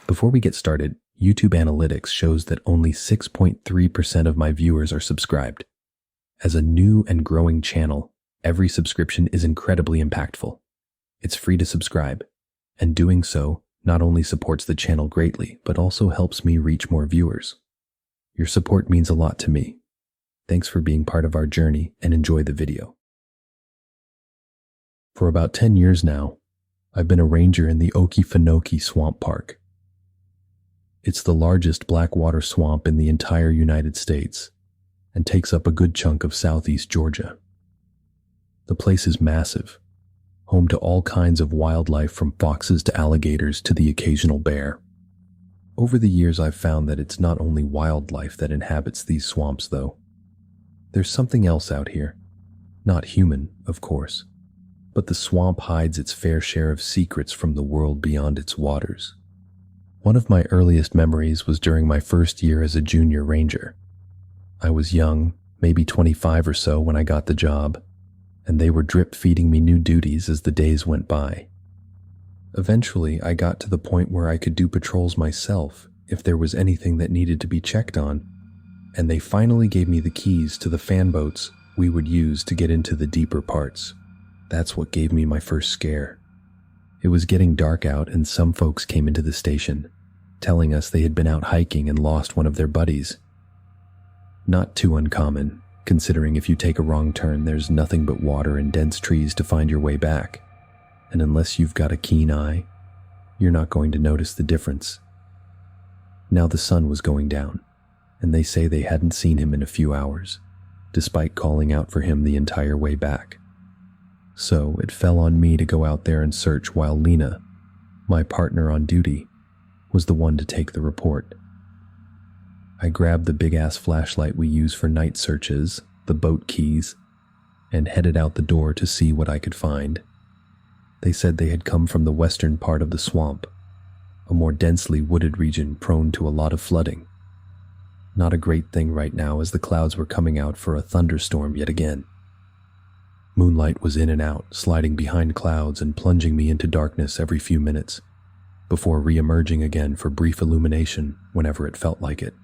Before we get started, YouTube analytics shows that only 6.3% of my viewers are subscribed. As a new and growing channel, every subscription is incredibly impactful. It's free to subscribe, and doing so not only supports the channel greatly, but also helps me reach more viewers. Your support means a lot to me. Thanks for being part of our journey and enjoy the video. For about 10 years now, I've been a ranger in the Okefenoke Swamp Park. It's the largest blackwater swamp in the entire United States and takes up a good chunk of southeast Georgia. The place is massive, home to all kinds of wildlife from foxes to alligators to the occasional bear. Over the years, I've found that it's not only wildlife that inhabits these swamps, though. There's something else out here. Not human, of course, but the swamp hides its fair share of secrets from the world beyond its waters. One of my earliest memories was during my first year as a junior ranger. I was young, maybe 25 or so when I got the job, and they were drip-feeding me new duties as the days went by. Eventually, I got to the point where I could do patrols myself if there was anything that needed to be checked on, and they finally gave me the keys to the fan boats we would use to get into the deeper parts. That's what gave me my first scare. It was getting dark out and some folks came into the station, telling us they had been out hiking and lost one of their buddies. Not too uncommon, considering if you take a wrong turn, there's nothing but water and dense trees to find your way back. And unless you've got a keen eye, you're not going to notice the difference. Now the sun was going down, and they say they hadn't seen him in a few hours, despite calling out for him the entire way back. So it fell on me to go out there and search while Lena, my partner on duty, was the one to take the report. I grabbed the big-ass flashlight we use for night searches, the boat keys, and headed out the door to see what I could find. They said they had come from the western part of the swamp, a more densely wooded region prone to a lot of flooding. Not a great thing right now as the clouds were coming out for a thunderstorm yet again. Moonlight was in and out, sliding behind clouds and plunging me into darkness every few minutes, before re-emerging again for brief illumination whenever it felt like it.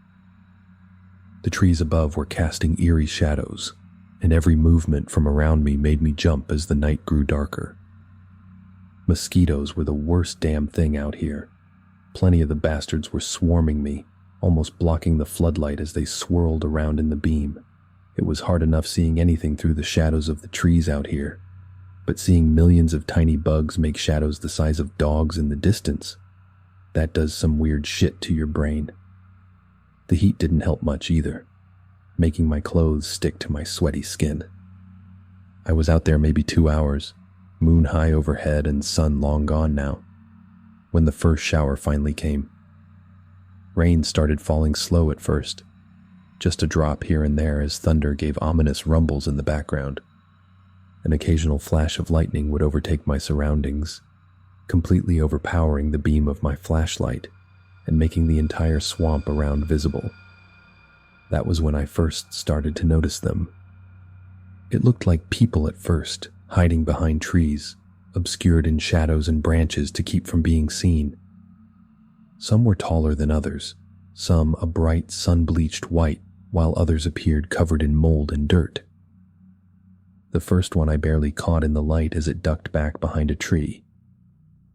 The trees above were casting eerie shadows, and every movement from around me made me jump as the night grew darker. Mosquitoes were the worst damn thing out here. Plenty of the bastards were swarming me, almost blocking the floodlight as they swirled around in the beam. It was hard enough seeing anything through the shadows of the trees out here, but seeing millions of tiny bugs make shadows the size of dogs in the distance, that does some weird shit to your brain. The heat didn't help much either, making my clothes stick to my sweaty skin. I was out there maybe 2 hours, moon high overhead and sun long gone now, when the first shower finally came. Rain started falling slow at first, just a drop here and there as thunder gave ominous rumbles in the background. An occasional flash of lightning would overtake my surroundings, completely overpowering the beam of my flashlight and making the entire swamp around visible. That was when I first started to notice them. It looked like people at first, hiding behind trees, obscured in shadows and branches to keep from being seen. Some were taller than others, some a bright sun-bleached white, while others appeared covered in mold and dirt. The first one I barely caught in the light as it ducked back behind a tree,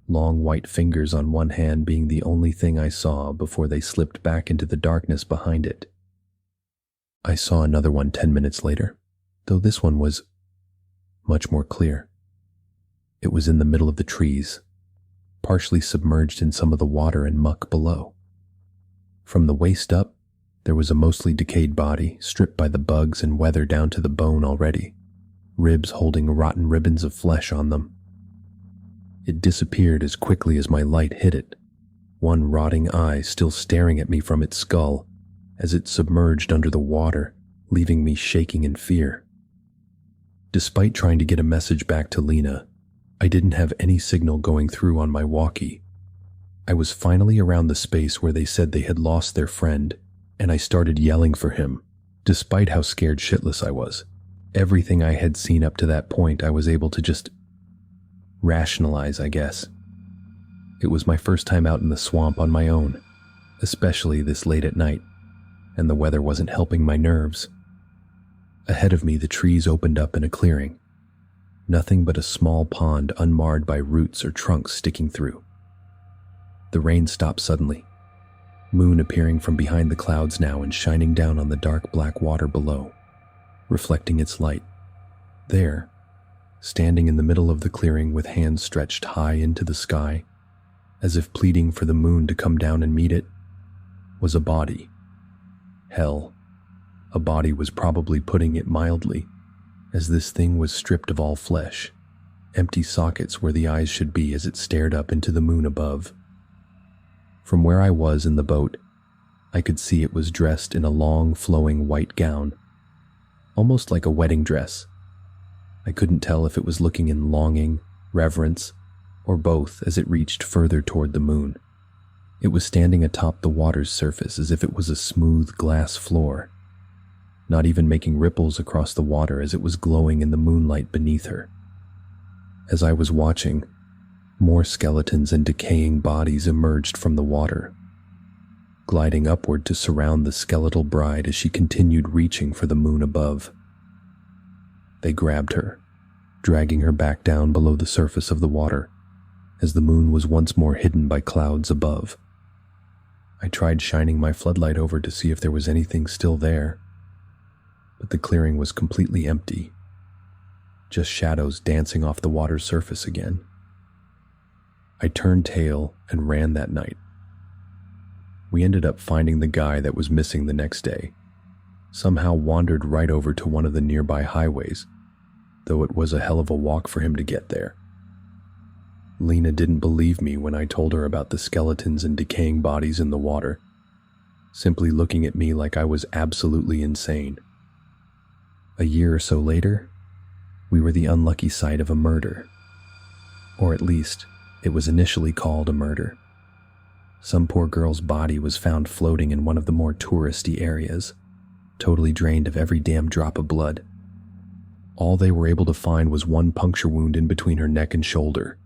long white fingers on one hand being the only thing I saw before they slipped back into the darkness behind it. I saw another one 10 minutes later, though this one was much more clear. It was in the middle of the trees, partially submerged in some of the water and muck below. From the waist up, there was a mostly decayed body, stripped by the bugs and weather down to the bone already, ribs holding rotten ribbons of flesh on them. It disappeared as quickly as my light hit it, one rotting eye still staring at me from its skull as it submerged under the water, leaving me shaking in fear. Despite trying to get a message back to Lena, I didn't have any signal going through on my walkie. I was finally around the space where they said they had lost their friend, and I started yelling for him, despite how scared shitless I was. Everything I had seen up to that point I was able to just rationalize, I guess. It was my first time out in the swamp on my own, especially this late at night, and the weather wasn't helping my nerves. Ahead of me, the trees opened up in a clearing. Nothing but a small pond unmarred by roots or trunks sticking through. The rain stopped suddenly, moon appearing from behind the clouds now and shining down on the dark black water below, reflecting its light. There, standing in the middle of the clearing with hands stretched high into the sky, as if pleading for the moon to come down and meet it, was a body. Hell, a body was probably putting it mildly, as this thing was stripped of all flesh, empty sockets where the eyes should be as it stared up into the moon above. From where I was in the boat, I could see it was dressed in a long, flowing white gown, almost like a wedding dress. I couldn't tell if it was looking in longing, reverence, or both as it reached further toward the moon. It was standing atop the water's surface as if it was a smooth glass floor, not even making ripples across the water as it was glowing in the moonlight beneath her. As I was watching, more skeletons and decaying bodies emerged from the water, gliding upward to surround the skeletal bride as she continued reaching for the moon above. They grabbed her, dragging her back down below the surface of the water, as the moon was once more hidden by clouds above. I tried shining my floodlight over to see if there was anything still there, but the clearing was completely empty, just shadows dancing off the water's surface again. I turned tail and ran that night. We ended up finding the guy that was missing the next day, somehow wandered right over to one of the nearby highways, though it was a hell of a walk for him to get there. Lena didn't believe me when I told her about the skeletons and decaying bodies in the water, simply looking at me like I was absolutely insane. A year or so later, we were the unlucky site of a murder. Or at least, it was initially called a murder. Some poor girl's body was found floating in one of the more touristy areas, totally drained of every damn drop of blood. All they were able to find was one puncture wound in between her neck and shoulder.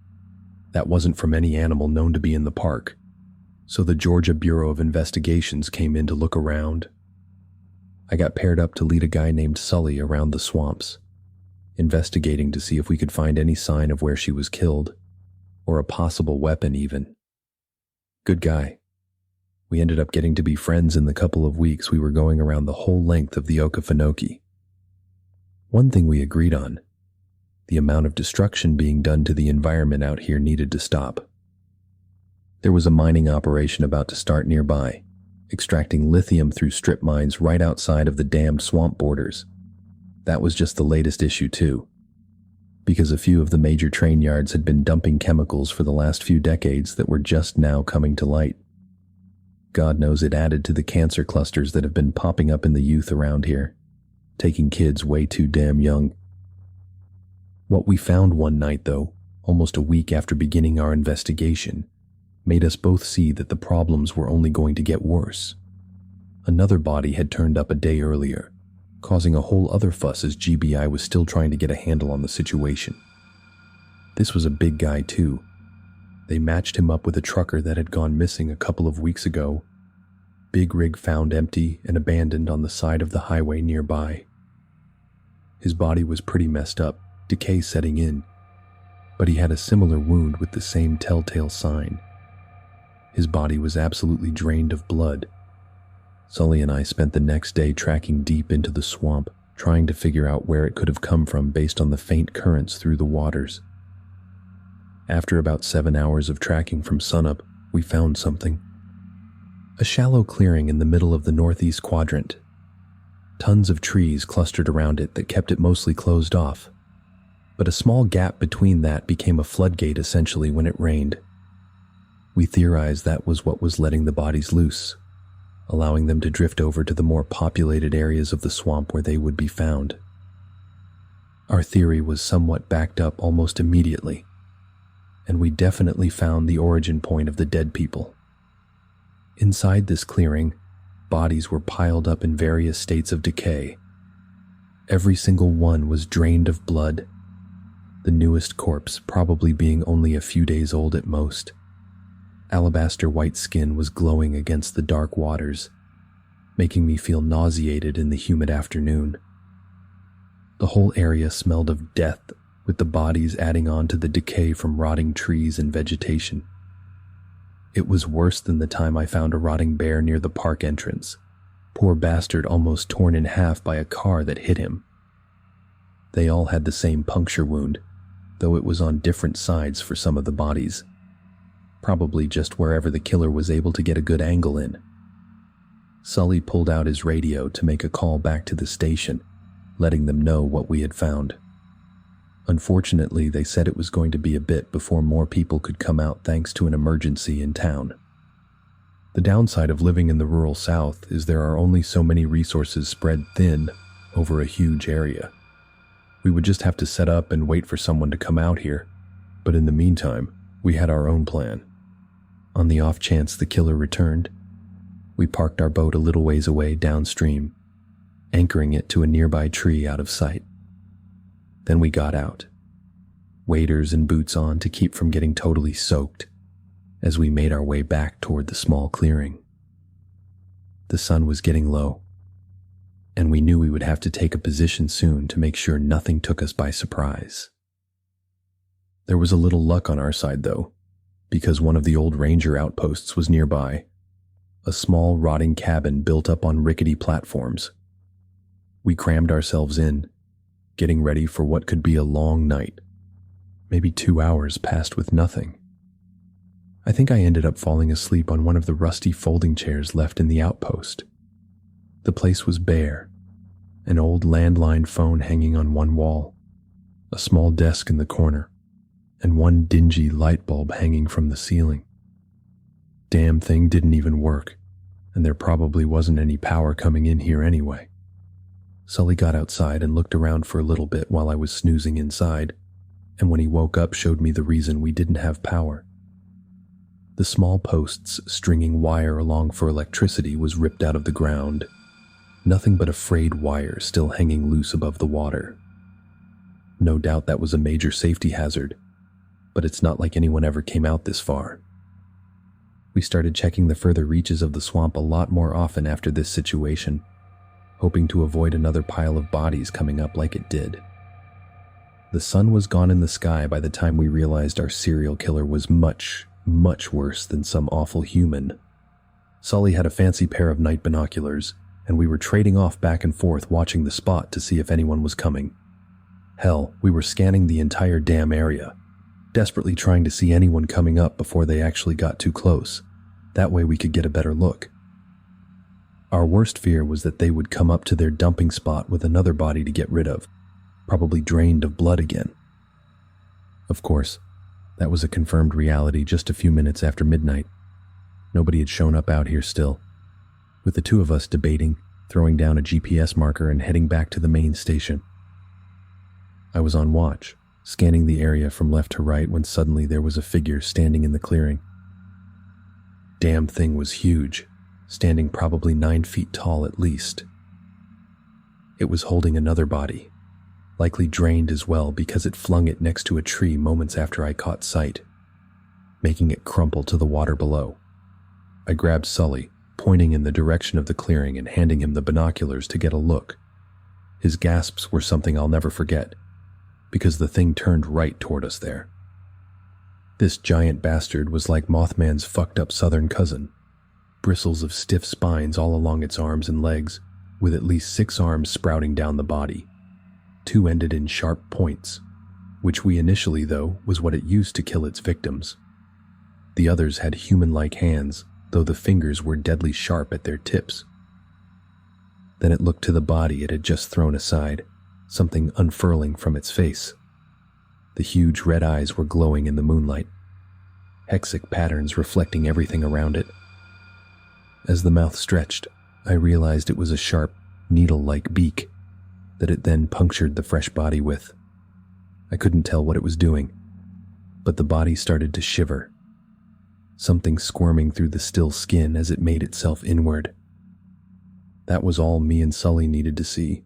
That wasn't from any animal known to be in the park, so the Georgia Bureau of Investigations came in to look around. I got paired up to lead a guy named Sully around the swamps, investigating to see if we could find any sign of where she was killed, or a possible weapon even. Good guy. We ended up getting to be friends in the couple of weeks we were going around the whole length of the Okefenoke. One thing we agreed on: the amount of destruction being done to the environment out here needed to stop. There was a mining operation about to start nearby, extracting lithium through strip mines right outside of the damned swamp borders. That was just the latest issue too, because a few of the major train yards had been dumping chemicals for the last few decades that were just now coming to light. God knows it added to the cancer clusters that have been popping up in the youth around here, taking kids way too damn young. What we found one night, though, almost a week after beginning our investigation, made us both see that the problems were only going to get worse. Another body had turned up a day earlier, causing a whole other fuss as GBI was still trying to get a handle on the situation. This was a big guy too. They matched him up with a trucker that had gone missing a couple of weeks ago. Big rig found empty and abandoned on the side of the highway nearby. His body was pretty messed up, decay setting in, but he had a similar wound with the same telltale sign. His body was absolutely drained of blood. Sully and I spent the next day tracking deep into the swamp, trying to figure out where it could have come from based on the faint currents through the waters. After about 7 hours of tracking from sunup, we found something. A shallow clearing in the middle of the northeast quadrant. Tons of trees clustered around it that kept it mostly closed off, but a small gap between that became a floodgate essentially when it rained. We theorized that was what was letting the bodies loose, allowing them to drift over to the more populated areas of the swamp where they would be found. Our theory was somewhat backed up almost immediately, and we definitely found the origin point of the dead people. Inside this clearing, bodies were piled up in various states of decay. Every single one was drained of blood, the newest corpse probably being only a few days old at most. Alabaster white skin was glowing against the dark waters, making me feel nauseated in the humid afternoon. The whole area smelled of death, with the bodies adding on to the decay from rotting trees and vegetation. It was worse than the time I found a rotting bear near the park entrance. Poor bastard almost torn in half by a car that hit him. They all had the same puncture wound, though it was on different sides for some of the bodies. Probably just wherever the killer was able to get a good angle in. Sully pulled out his radio to make a call back to the station, letting them know what we had found. Unfortunately, they said it was going to be a bit before more people could come out thanks to an emergency in town. The downside of living in the rural South is there are only so many resources spread thin over a huge area. We would just have to set up and wait for someone to come out here, but in the meantime, we had our own plan. On the off chance the killer returned, we parked our boat a little ways away downstream, anchoring it to a nearby tree out of sight. Then we got out, waders and boots on to keep from getting totally soaked, as we made our way back toward the small clearing. The sun was getting low, and we knew we would have to take a position soon to make sure nothing took us by surprise. There was a little luck on our side, though, because one of the old ranger outposts was nearby, a small rotting cabin built up on rickety platforms. We crammed ourselves in, getting ready for what could be a long night. Maybe 2 hours passed with nothing. I think I ended up falling asleep on one of the rusty folding chairs left in the outpost. The place was bare, an old landline phone hanging on one wall, a small desk in the corner, and one dingy light bulb hanging from the ceiling. Damn thing didn't even work, and there probably wasn't any power coming in here anyway. Sully got outside and looked around for a little bit while I was snoozing inside, and when he woke up showed me the reason we didn't have power. The small posts stringing wire along for electricity was ripped out of the ground, nothing but a frayed wire still hanging loose above the water. No doubt that was a major safety hazard, but it's not like anyone ever came out this far. We started checking the further reaches of the swamp a lot more often after this situation, hoping to avoid another pile of bodies coming up like it did. The sun was gone in the sky by the time we realized our serial killer was much, much worse than some awful human. Sully had a fancy pair of night binoculars, and we were trading off back and forth watching the spot to see if anyone was coming. Hell, we were scanning the entire damn area, desperately trying to see anyone coming up before they actually got too close. That way we could get a better look. Our worst fear was that they would come up to their dumping spot with another body to get rid of, probably drained of blood again. Of course, that was a confirmed reality just a few minutes after midnight. Nobody had shown up out here still, with the two of us debating, throwing down a GPS marker and heading back to the main station. I was on watch, scanning the area from left to right when suddenly there was a figure standing in the clearing. Damn thing was huge, standing probably 9 feet tall at least. It was holding another body, likely drained as well because it flung it next to a tree moments after I caught sight, making it crumple to the water below. I grabbed Sully, pointing in the direction of the clearing and handing him the binoculars to get a look. His gasps were something I'll never forget, because the thing turned right toward us there. This giant bastard was like Mothman's fucked up southern cousin, bristles of stiff spines all along its arms and legs, with at least 6 arms sprouting down the body. 2 ended in sharp points, which we initially, though, was what it used to kill its victims. The others had human-like hands, though the fingers were deadly sharp at their tips. Then it looked to the body it had just thrown aside, something unfurling from its face. The huge red eyes were glowing in the moonlight, hexic patterns reflecting everything around it. As the mouth stretched, I realized it was a sharp, needle-like beak that it then punctured the fresh body with. I couldn't tell what it was doing, but the body started to shiver, something squirming through the still skin as it made itself inward. That was all me and Sully needed to see,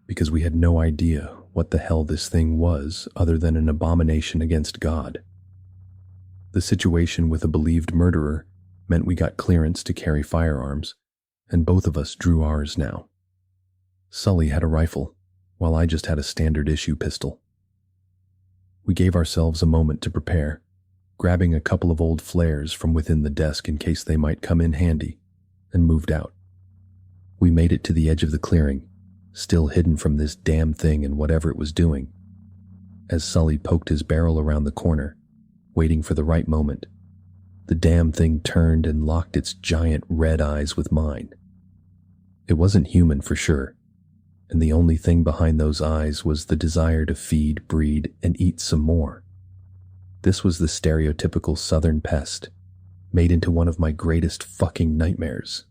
because we had no idea what the hell this thing was other than an abomination against God. The situation with a believed murderer meant we got clearance to carry firearms, and both of us drew ours now. Sully had a rifle, while I just had a standard-issue pistol. We gave ourselves a moment to prepare, grabbing a couple of old flares from within the desk in case they might come in handy, and moved out. We made it to the edge of the clearing, still hidden from this damn thing and whatever it was doing. As Sully poked his barrel around the corner, waiting for the right moment, the damn thing turned and locked its giant red eyes with mine. It wasn't human for sure, and the only thing behind those eyes was the desire to feed, breed, and eat some more. This was the stereotypical southern pest, made into one of my greatest fucking nightmares.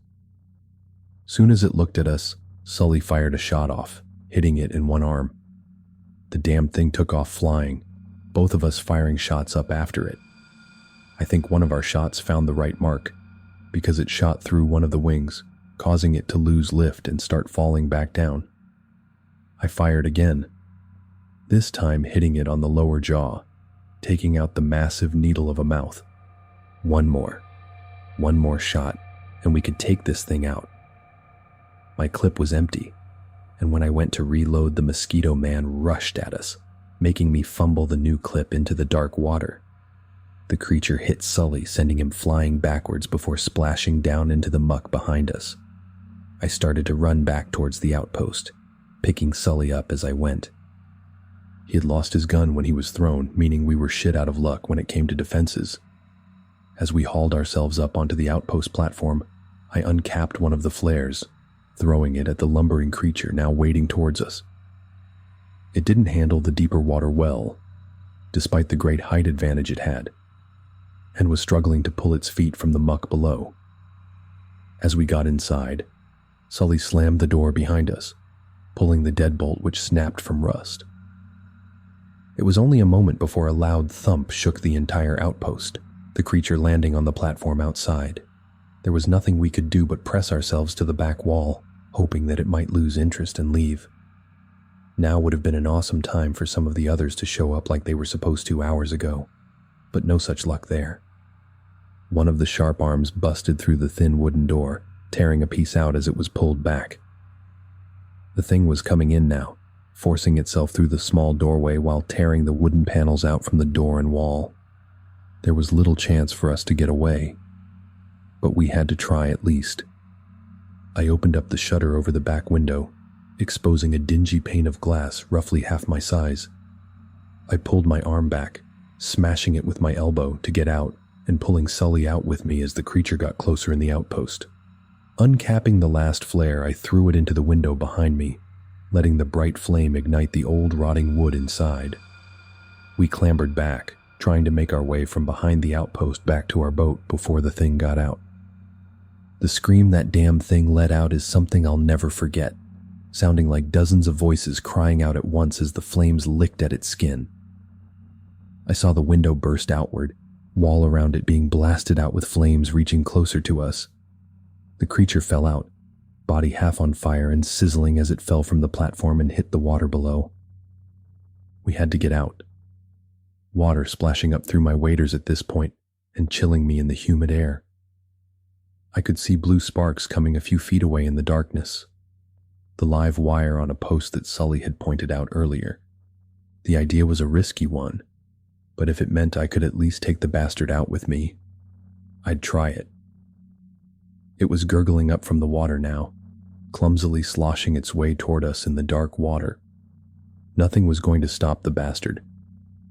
Soon as it looked at us, Sully fired a shot off, hitting it in one arm. The damn thing took off flying, both of us firing shots up after it. I think one of our shots found the right mark, because it shot through one of the wings, causing it to lose lift and start falling back down. I fired again, this time hitting it on the lower jaw, taking out the massive needle of a mouth. One more shot, and we could take this thing out. My clip was empty, and when I went to reload, the mosquito man rushed at us, making me fumble the new clip into the dark water. The creature hit Sully, sending him flying backwards before splashing down into the muck behind us. I started to run back towards the outpost, picking Sully up as I went. He had lost his gun when he was thrown, meaning we were shit out of luck when it came to defenses. As we hauled ourselves up onto the outpost platform, I uncapped one of the flares, throwing it at the lumbering creature now wading towards us. It didn't handle the deeper water well, despite the great height advantage it had, and was struggling to pull its feet from the muck below. As we got inside, Sully slammed the door behind us, pulling the deadbolt which snapped from rust. It was only a moment before a loud thump shook the entire outpost, the creature landing on the platform outside. There was nothing we could do but press ourselves to the back wall, hoping that it might lose interest and leave. Now would have been an awesome time for some of the others to show up like they were supposed to hours ago, but no such luck there. One of the sharp arms busted through the thin wooden door, tearing a piece out as it was pulled back. The thing was coming in now, forcing itself through the small doorway while tearing the wooden panels out from the door and wall. There was little chance for us to get away, but we had to try at least. I opened up the shutter over the back window, exposing a dingy pane of glass roughly half my size. I pulled my arm back, smashing it with my elbow to get out and pulling Sully out with me as the creature got closer in the outpost. Uncapping the last flare, I threw it into the window behind me, letting the bright flame ignite the old rotting wood inside. We clambered back, trying to make our way from behind the outpost back to our boat before the thing got out. The scream that damn thing let out is something I'll never forget, sounding like dozens of voices crying out at once as the flames licked at its skin. I saw the window burst outward, wall around it being blasted out with flames reaching closer to us. The creature fell out, body half on fire and sizzling as it fell from the platform and hit the water below. We had to get out. Water splashing up through my waders at this point and chilling me in the humid air. I could see blue sparks coming a few feet away in the darkness. The live wire on a post that Sully had pointed out earlier. The idea was a risky one, but if it meant I could at least take the bastard out with me, I'd try it. It was gurgling up from the water now, clumsily sloshing its way toward us in the dark water. Nothing was going to stop the bastard,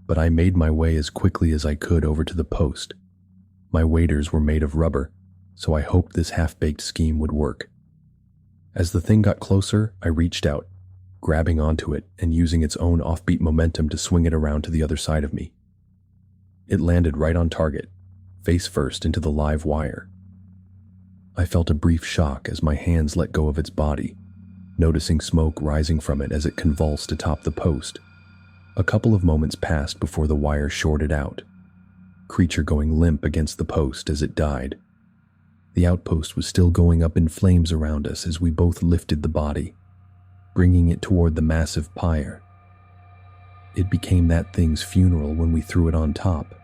but I made my way as quickly as I could over to the post. My waders were made of rubber, so I hoped this half-baked scheme would work. As the thing got closer, I reached out, grabbing onto it and using its own offbeat momentum to swing it around to the other side of me. It landed right on target, face first into the live wire. I felt a brief shock as my hands let go of its body, noticing smoke rising from it as it convulsed atop the post. A couple of moments passed before the wire shorted out, creature going limp against the post as it died. The outpost was still going up in flames around us as we both lifted the body, bringing it toward the massive pyre. It became that thing's funeral when we threw it on top.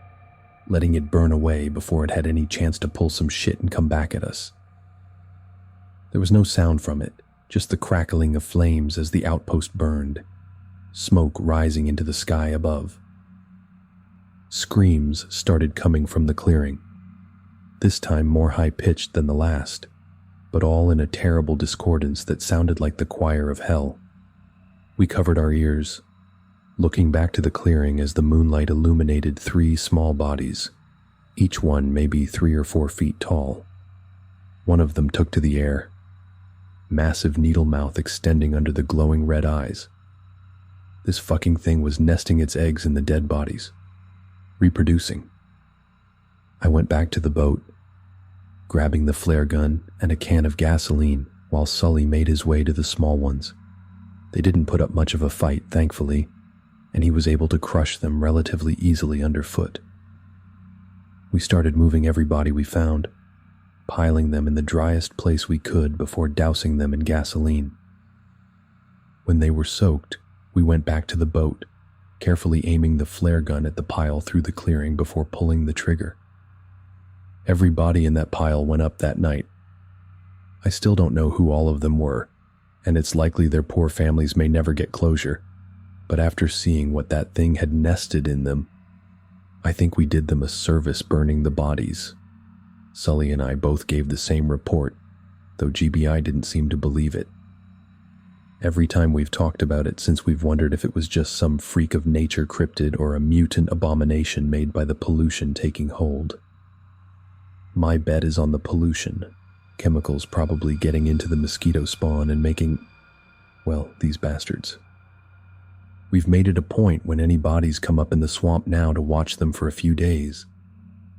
letting it burn away before it had any chance to pull some shit and come back at us. There was no sound from it, just the crackling of flames as the outpost burned, smoke rising into the sky above. Screams started coming from the clearing, this time more high-pitched than the last, but all in a terrible discordance that sounded like the choir of hell. We covered our ears, looking back to the clearing as the moonlight illuminated 3 small bodies, each one maybe 3 or 4 feet tall. One of them took to the air, massive needle mouth extending under the glowing red eyes. This fucking thing was nesting its eggs in the dead bodies, reproducing. I went back to the boat, grabbing the flare gun and a can of gasoline while Sully made his way to the small ones. They didn't put up much of a fight, thankfully, and he was able to crush them relatively easily underfoot. We started moving every body we found, piling them in the driest place we could before dousing them in gasoline. When they were soaked, we went back to the boat, carefully aiming the flare gun at the pile through the clearing before pulling the trigger. Every body in that pile went up that night. I still don't know who all of them were, and it's likely their poor families may never get closure, but after seeing what that thing had nested in them, I think we did them a service burning the bodies. Sully and I both gave the same report, though GBI didn't seem to believe it. Every time we've talked about it since, we've wondered if it was just some freak of nature cryptid or a mutant abomination made by the pollution taking hold. My bet is on the pollution, chemicals probably getting into the mosquito spawn and making, well, these bastards. We've made it a point when any bodies come up in the swamp now to watch them for a few days,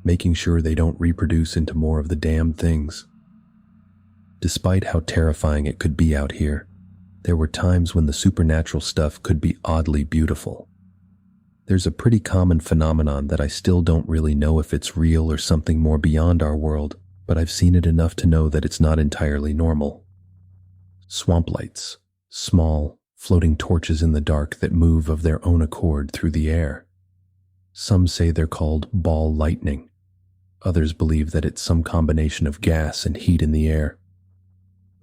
making sure they don't reproduce into more of the damn things. Despite how terrifying it could be out here, there were times when the supernatural stuff could be oddly beautiful. There's a pretty common phenomenon that I still don't really know if it's real or something more beyond our world, but I've seen it enough to know that it's not entirely normal. Swamp lights, small, floating torches in the dark that move of their own accord through the air. Some say they're called ball lightning. Others believe that it's some combination of gas and heat in the air.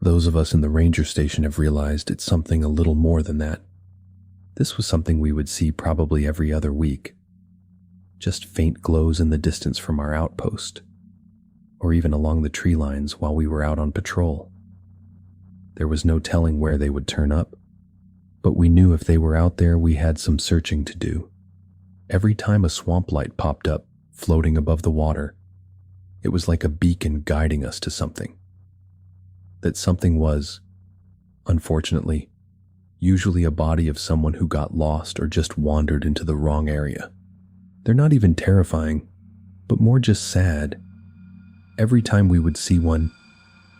Those of us in the ranger station have realized it's something a little more than that. This was something we would see probably every other week. Just faint glows in the distance from our outpost, or even along the tree lines while we were out on patrol. There was no telling where they would turn up, but we knew if they were out there we had some searching to do. Every time a swamp light popped up, floating above the water, it was like a beacon guiding us to something. That something was, unfortunately, usually a body of someone who got lost or just wandered into the wrong area. They're not even terrifying, but more just sad. Every time we would see one,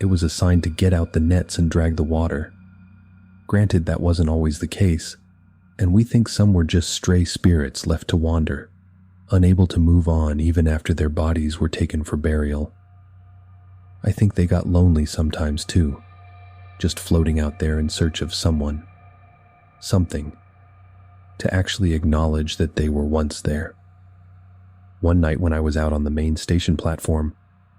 it was a sign to get out the nets and drag the water. Granted, that wasn't always the case, and we think some were just stray spirits left to wander, unable to move on even after their bodies were taken for burial. I think they got lonely sometimes too, just floating out there in search of someone, something, to actually acknowledge that they were once there. One night when I was out on the main station platform,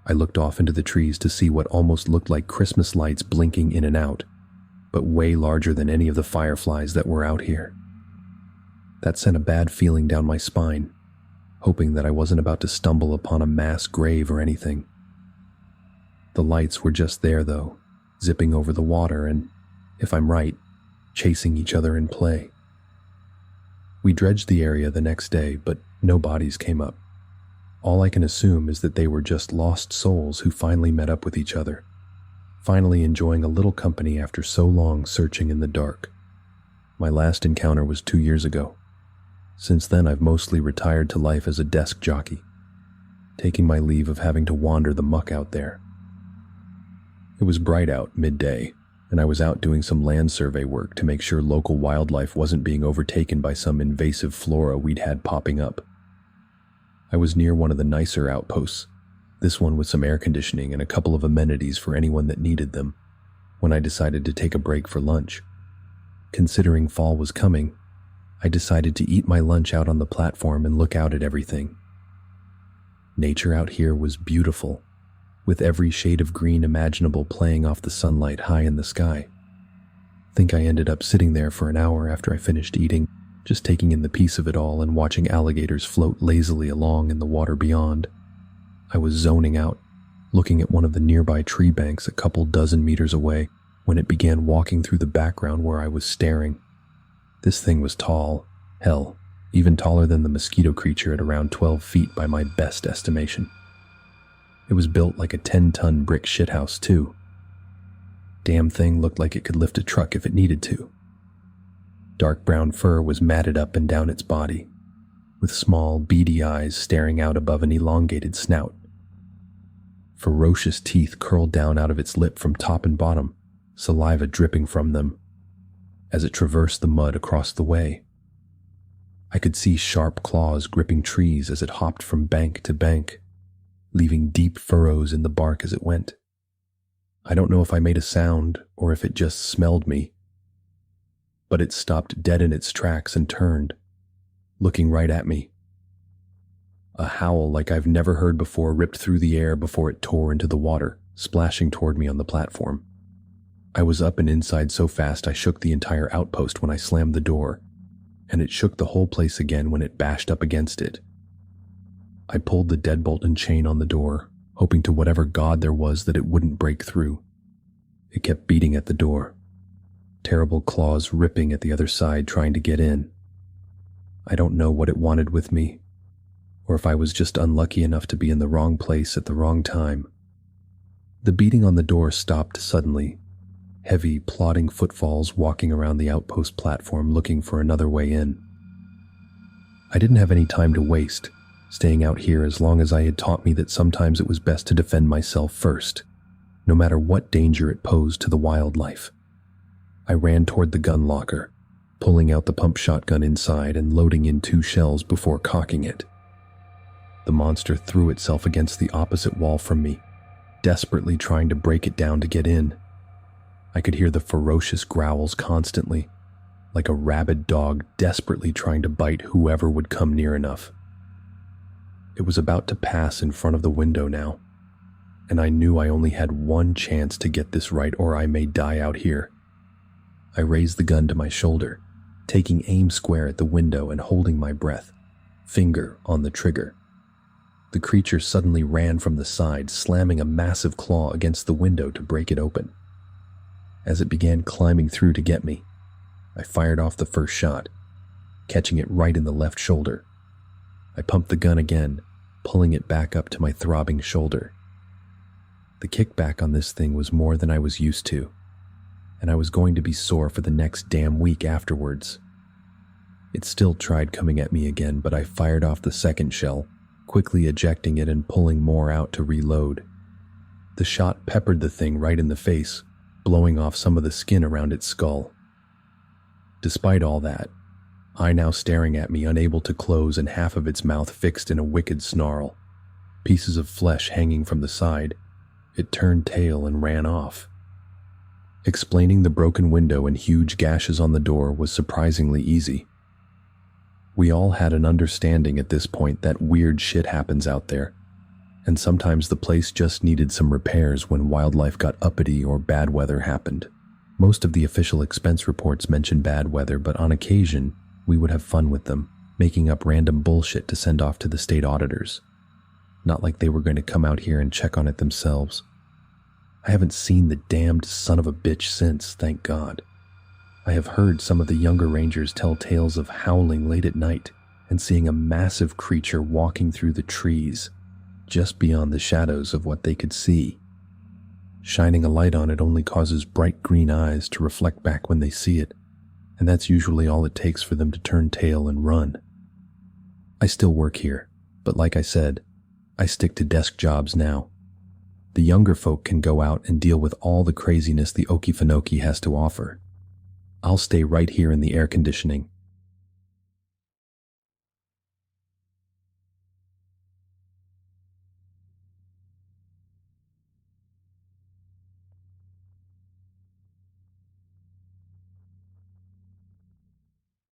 I looked off into the trees to see what almost looked like Christmas lights blinking in and out, but way larger than any of the fireflies that were out here. That sent a bad feeling down my spine, hoping that I wasn't about to stumble upon a mass grave or anything. The lights were just there though, zipping over the water and, if I'm right, chasing each other in play. We dredged the area the next day, but no bodies came up. All I can assume is that they were just lost souls who finally met up with each other, finally enjoying a little company after so long searching in the dark. My last encounter was 2 years ago. Since then, I've mostly retired to life as a desk jockey, taking my leave of having to wander the muck out there. It was bright out midday, and I was out doing some land survey work to make sure local wildlife wasn't being overtaken by some invasive flora we'd had popping up. I was near one of the nicer outposts, this one with some air conditioning and a couple of amenities for anyone that needed them, when I decided to take a break for lunch. Considering fall was coming, I decided to eat my lunch out on the platform and look out at everything. Nature out here was beautiful, with every shade of green imaginable playing off the sunlight high in the sky. I think I ended up sitting there for an hour after I finished eating, just taking in the peace of it all and watching alligators float lazily along in the water beyond. I was zoning out, looking at one of the nearby tree banks a couple dozen meters away when it began walking through the background where I was staring. This thing was tall, hell, even taller than the mosquito creature at around 12 feet by my best estimation. It was built like a 10-ton brick shithouse too. Damn thing looked like it could lift a truck if it needed to. Dark brown fur was matted up and down its body, with small, beady eyes staring out above an elongated snout. Ferocious teeth curled down out of its lip from top and bottom, saliva dripping from them, as it traversed the mud across the way. I could see sharp claws gripping trees as it hopped from bank to bank, leaving deep furrows in the bark as it went. I don't know if I made a sound or if it just smelled me, but it stopped dead in its tracks and turned, looking right at me. A howl like I've never heard before ripped through the air before it tore into the water, splashing toward me on the platform. I was up and inside so fast I shook the entire outpost when I slammed the door, and it shook the whole place again when it bashed up against it. I pulled the deadbolt and chain on the door, hoping to whatever god there was that it wouldn't break through. It kept beating at the door, terrible claws ripping at the other side trying to get in. I don't know what it wanted with me, or if I was just unlucky enough to be in the wrong place at the wrong time. The beating on the door stopped suddenly, heavy, plodding footfalls walking around the outpost platform looking for another way in. I didn't have any time to waste, staying out here as long as I had taught me that sometimes it was best to defend myself first, no matter what danger it posed to the wildlife. I ran toward the gun locker, pulling out the pump shotgun inside and loading in 2 shells before cocking it. The monster threw itself against the opposite wall from me, desperately trying to break it down to get in. I could hear the ferocious growls constantly, like a rabid dog desperately trying to bite whoever would come near enough. It was about to pass in front of the window now, and I knew I only had one chance to get this right or I may die out here. I raised the gun to my shoulder, taking aim square at the window and holding my breath, finger on the trigger. The creature suddenly ran from the side, slamming a massive claw against the window to break it open. As it began climbing through to get me, I fired off the first shot, catching it right in the left shoulder. I pumped the gun again, pulling it back up to my throbbing shoulder. The kickback on this thing was more than I was used to, and I was going to be sore for the next damn week afterwards. It still tried coming at me again, but I fired off the second shell, quickly ejecting it and pulling more out to reload. The shot peppered the thing right in the face, blowing off some of the skin around its skull. Despite all that, eye now staring at me, unable to close and half of its mouth fixed in a wicked snarl, pieces of flesh hanging from the side, it turned tail and ran off. Explaining the broken window and huge gashes on the door was surprisingly easy. We all had an understanding at this point that weird shit happens out there, and sometimes the place just needed some repairs when wildlife got uppity or bad weather happened. Most of the official expense reports mention bad weather, but on occasion, we would have fun with them, making up random bullshit to send off to the state auditors. Not like they were going to come out here and check on it themselves. I haven't seen the damned son of a bitch since, thank God. I have heard some of the younger rangers tell tales of howling late at night and seeing a massive creature walking through the trees, just beyond the shadows of what they could see. Shining a light on it only causes bright green eyes to reflect back when they see it, and that's usually all it takes for them to turn tail and run. I still work here, but like I said, I stick to desk jobs now. The younger folk can go out and deal with all the craziness the Okefenoke has to offer. I'll stay right here in the air conditioning,